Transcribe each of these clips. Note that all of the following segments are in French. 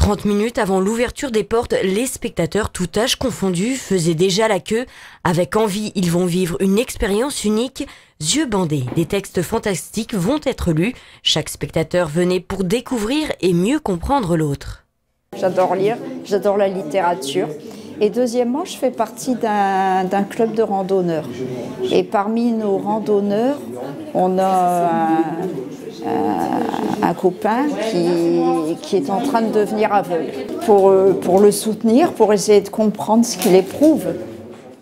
30 minutes avant l'ouverture des portes, les spectateurs, tout âge confondu, faisaient déjà la queue. Avec envie, ils vont vivre une expérience unique. Yeux bandés, des textes fantastiques vont être lus. Chaque spectateur venait pour découvrir et mieux comprendre l'autre. J'adore lire, j'adore la littérature. Et deuxièmement, je fais partie d'un club de randonneurs. Et parmi nos randonneurs, on a un copain qui est en train de devenir aveugle. Pour le soutenir, pour essayer de comprendre ce qu'il éprouve.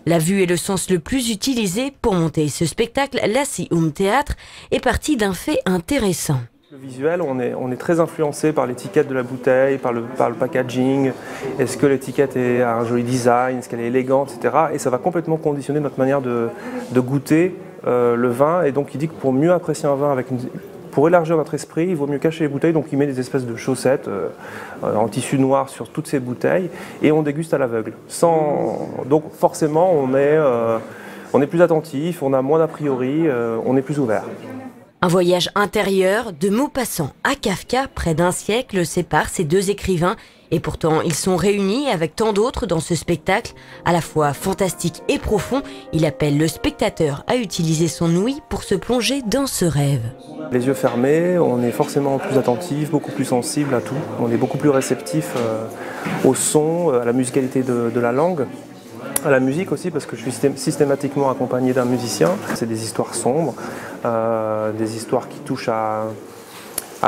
La vue est le sens le plus utilisé pour monter ce spectacle. L'Assi-Oum Théâtre est parti d'un fait intéressant. Le visuel, on est très influencé par l'étiquette de la bouteille, par le packaging. Est-ce que l'étiquette a un joli design, est-ce qu'elle est élégante, etc. Et ça va complètement conditionner notre manière de goûter le vin. Et donc il dit que pour mieux apprécier un vin, pour élargir notre esprit, il vaut mieux cacher les bouteilles. Donc il met des espèces de chaussettes en tissu noir sur toutes ces bouteilles et on déguste à l'aveugle. Donc forcément, on est plus attentif, on a moins d'a priori, on est plus ouvert. Un voyage intérieur de Maupassant à Kafka, près d'un siècle, sépare ces deux écrivains. Et pourtant, ils sont réunis avec tant d'autres dans ce spectacle, à la fois fantastique et profond. Il appelle le spectateur à utiliser son ouïe pour se plonger dans ce rêve. Les yeux fermés, on est forcément plus attentif, beaucoup plus sensible à tout. On est beaucoup plus réceptif au son, à la musicalité de la langue. À la musique aussi, parce que je suis systématiquement accompagné d'un musicien. C'est des histoires sombres, des histoires qui touchent à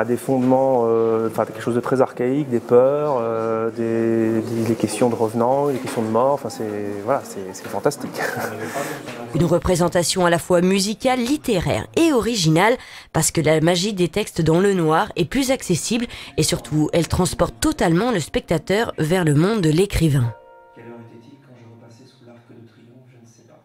des fondements, quelque chose de très archaïque, des peurs, des questions de revenants, des questions de mort. C'est fantastique. Une représentation à la fois musicale, littéraire et originale, parce que la magie des textes dans le noir est plus accessible et surtout, elle transporte totalement le spectateur vers le monde de l'écrivain. Quelle heure était-il quand je repassais sous l'arc de triomphe, je ne sais pas.